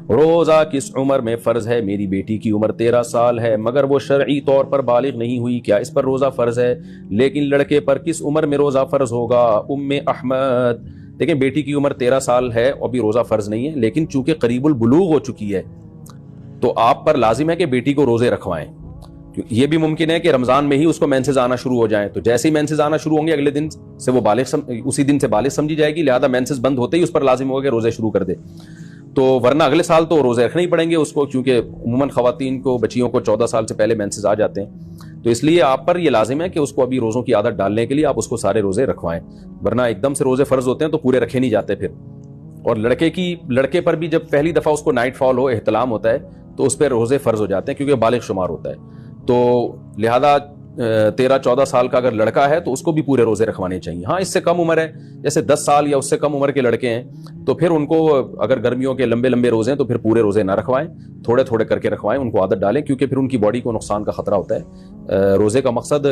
روزہ کس عمر میں فرض ہے؟ میری بیٹی کی عمر 13 سال ہے مگر وہ شرعی طور پر بالغ نہیں ہوئی، کیا اس پر روزہ فرض ہے؟ لیکن لڑکے پر کس عمر میں روزہ فرض ہوگا؟ ام احمد، دیکھیں بیٹی کی عمر 13 سال ہے اور بھی روزہ فرض نہیں ہے، لیکن چونکہ قریب البلوغ ہو چکی ہے تو آپ پر لازم ہے کہ بیٹی کو روزے رکھوائیں۔ یہ بھی ممکن ہے کہ رمضان میں ہی اس کو مینسز آنا شروع ہو جائیں، تو جیسے ہی مینسز آنا شروع ہوں گے اگلے دن سے وہ اسی دن سے بالغ سمجھی جائے گی، لہذا مینسز بند ہوتے ہی اس پر لازم ہوگا کہ روزے شروع کر دے۔ تو ورنہ اگلے سال تو روزے رکھنے ہی پڑیں گے اس کو، کیونکہ عموماً خواتین کو، بچیوں کو 14 سال سے پہلے مینسز آ جاتے ہیں، تو اس لیے آپ پر یہ لازم ہے کہ اس کو ابھی روزوں کی عادت ڈالنے کے لیے آپ اس کو سارے روزے رکھوائیں، ورنہ ایک دم سے روزے فرض ہوتے ہیں تو پورے رکھے نہیں جاتے پھر۔ اور لڑکے پر بھی جب پہلی دفعہ اس کو نائٹ فال ہو، احتلام ہوتا ہے، تو اس پہ روزے فرض ہو جاتے ہیں کیونکہ بالغ شمار ہوتا ہے، تو لہذا 13-14 سال کا اگر لڑکا ہے تو اس کو بھی پورے روزے رکھوانے چاہیے۔ ہاں اس سے کم عمر ہے، جیسے 10 سال یا اس سے کم عمر کے لڑکے ہیں، تو پھر ان کو اگر گرمیوں کے لمبے لمبے روزے ہیں تو پھر پورے روزے نہ رکھوائیں، تھوڑے تھوڑے کر کے رکھوائیں، ان کو عادت ڈالیں، کیونکہ پھر ان کی باڈی کو نقصان کا خطرہ ہوتا ہے۔ روزے کا مقصد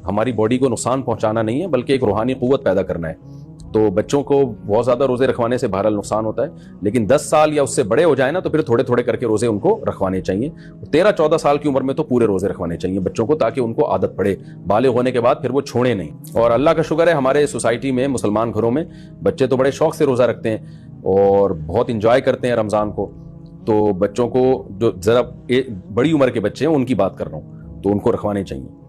ہماری باڈی کو نقصان پہنچانا نہیں ہے بلکہ ایک روحانی قوت پیدا کرنا ہے، تو بچوں کو بہت زیادہ روزے رکھوانے سے بہرحال نقصان ہوتا ہے، لیکن 10 سال یا اس سے بڑے ہو جائیں نا تو پھر تھوڑے تھوڑے کر کے روزے ان کو رکھوانے چاہیے۔ 13-14 سال کی عمر میں تو پورے روزے رکھوانے چاہیے بچوں کو، تاکہ ان کو عادت پڑے، بالغ ہونے کے بعد پھر وہ چھوڑیں نہیں۔ اور اللہ کا شکر ہے ہمارے سوسائٹی میں، مسلمان گھروں میں بچے تو بڑے شوق سے روزہ رکھتے ہیں اور بہت انجوائے کرتے ہیں رمضان کو، تو بچوں کو جو ذرا بڑی عمر کے بچے ہیں ان کی بات کر رہا ہوں، تو ان کو رکھوانے چاہیے۔